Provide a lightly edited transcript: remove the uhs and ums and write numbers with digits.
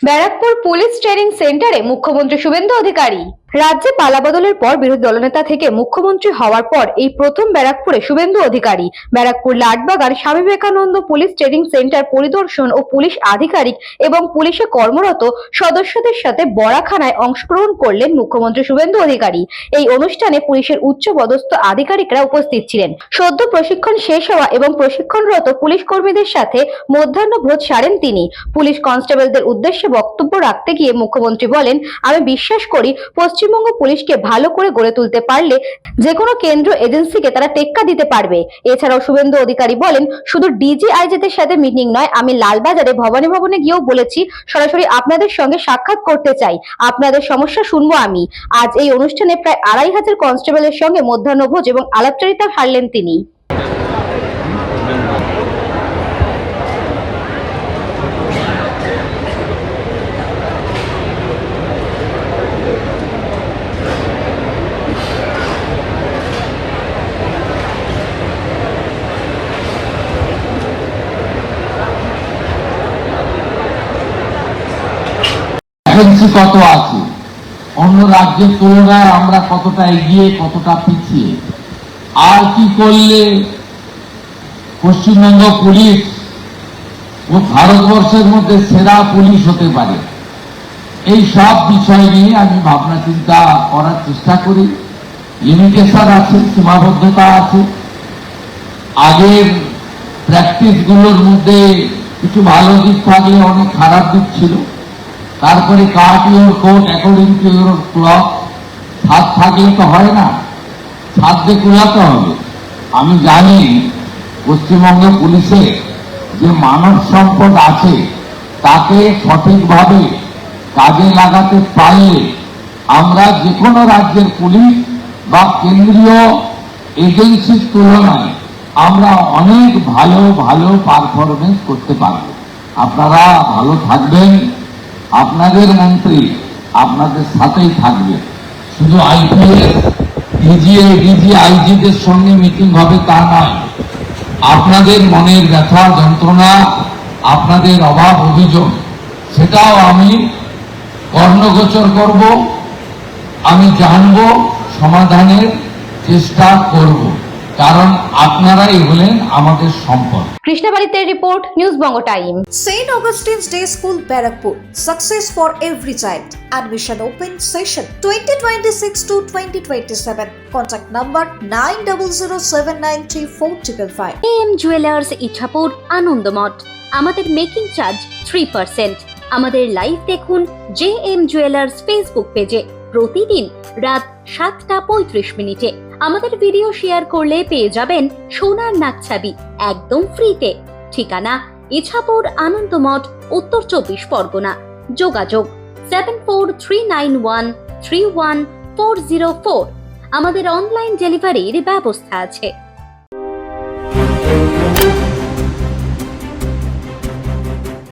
Barrackpore police training সেন্টারে মুখ্যমন্ত্রী শুভেন্দু অধিকারী। রাজ্যে পালাবদলের পর বিরোধী দলনেতা থেকে মুখ্যমন্ত্রী হওয়ার পর এই প্রথম ব্যারাকপুরে Suvendu Adhikari. Barrackpore Latbagan Swami Vivekananda police training centre পরিদর্শন ও পুলিশ আধিকারিক এবং পুলিশে কর্মরত সদস্যদের সাথে বরাখানায় অংশগ্রহণ করলেন মুখ্যমন্ত্রী শুভেন্দু অধিকারী। এই অনুষ্ঠানে পুলিশের উচ্চপদস্থ আধিকারিকরা উপস্থিত ছিলেন। সদ্য প্রশিক্ষণ শেষ হওয়া এবং প্রশিক্ষণরত পুলিশ কর্মীদের সাথে মধ্যাহ্নভোজ সারেন তিনি। পুলিশ কনস্টেবলদের উদ্দেশ্যে বক্তব্য রাখতে গিয়ে মুখ্যমন্ত্রী বলেন, আমি বিশ্বাস করি পশ্চিমবঙ্গ পুলিশকে ভালো করে গড়ে তুলতে পারলে যে কোনো কেন্দ্রীয় এজেন্সিকে তারা টেক্কা দিতে পারবে। এছাড়াও শুভেন্দু অধিকারী বলেন, শুধু ডিজি আইজিদের সাথে মিটিং নয়, আমি লালবাজারে ভবানী ভবনে গিয়েও বলেছি সরাসরি আপনাদের সঙ্গে সাক্ষাৎ করতে চাই, আপনাদের সমস্যা শুনবো আমি। আজ এই অনুষ্ঠানে প্রায় 2500 কনস্টেবলের সঙ্গে মধ্যাহ্নভোজ এবং আলাপচারিতা সারলেন তিনি। ভ্যাকেন্সি কত আছে, অন্য রাজ্যের তুলনায় আমরা কতটা এগিয়ে কতটা পিছিয়ে, আর কি করলে পশ্চিমবঙ্গ পুলিশ ও ভারতবর্ষের মধ্যে সেরা পুলিশ হতে পারে, এই সব বিষয় নিয়ে আমি ভাবনা চিন্তা করার চেষ্টা করি। লিমিটেশন আছে, সীমাবদ্ধতা আছে, আগের প্র্যাকটিস গুলোর মধ্যে কিছু ভালো দিক থাকলে অনেক খারাপ দিক ছিল। তারপরে cut your coat according to your cloth, ছাদ থাকলে তো হয় না, ছাদ দিয়ে কুলাতে হবে। আমি জানি পশ্চিমবঙ্গ পুলিশে যে মানব সম্পদ আছে তাকে সঠিকভাবে কাজে লাগাতে পারলে আমরা যে কোনো রাজ্যের পুলিশ বা কেন্দ্রীয় এজেন্সির তুলনায় আমরা অনেক ভালো ভালো পারফরমেন্স করতে পারব। আপনারা ভালো থাকবেন, আপনাদের মন্ত্রী আপনাদের সাথেই থাকবে। শুধু আইপিএস ডিজি আইজিদের সঙ্গে মিটিং হবে তা নয়, আপনাদের মনের ব্যথা যন্ত্রণা, আপনাদের অভাব অভিযোগ, সেটাও আমি কর্ণগোচর করব, আমি জানব, সমাধানের চেষ্টা করব, কারণ আপনারাই হলেন আমাদের সম্পদ। কৃষ্ণবাড়িতে report, news Banga time. St. Augustine's Day School, Barakpur. Success for every child. Admission open session 2026 to 2027. Contact number 9007934555. AM jewellers Ichhapur Anandamath. আমাদের মেকিং চার্জ 3%। আমাদের লাইভ দেখুন JM জুয়েলার্স ফেসবুক পেজে প্রতিদিন রাত 7:35 আমাদের ভিডিও শেয়ার করলে পেয়ে যাবেন সোনার নাকছাবি একদম ফ্রিতে। ঠিকানা ইছাপুর আনন্দমঠ, উত্তর 24 পরগনা। যোগাযোগ 7439131404। আমাদের অনলাইন ডেলিভারির ব্যবস্থা আছে।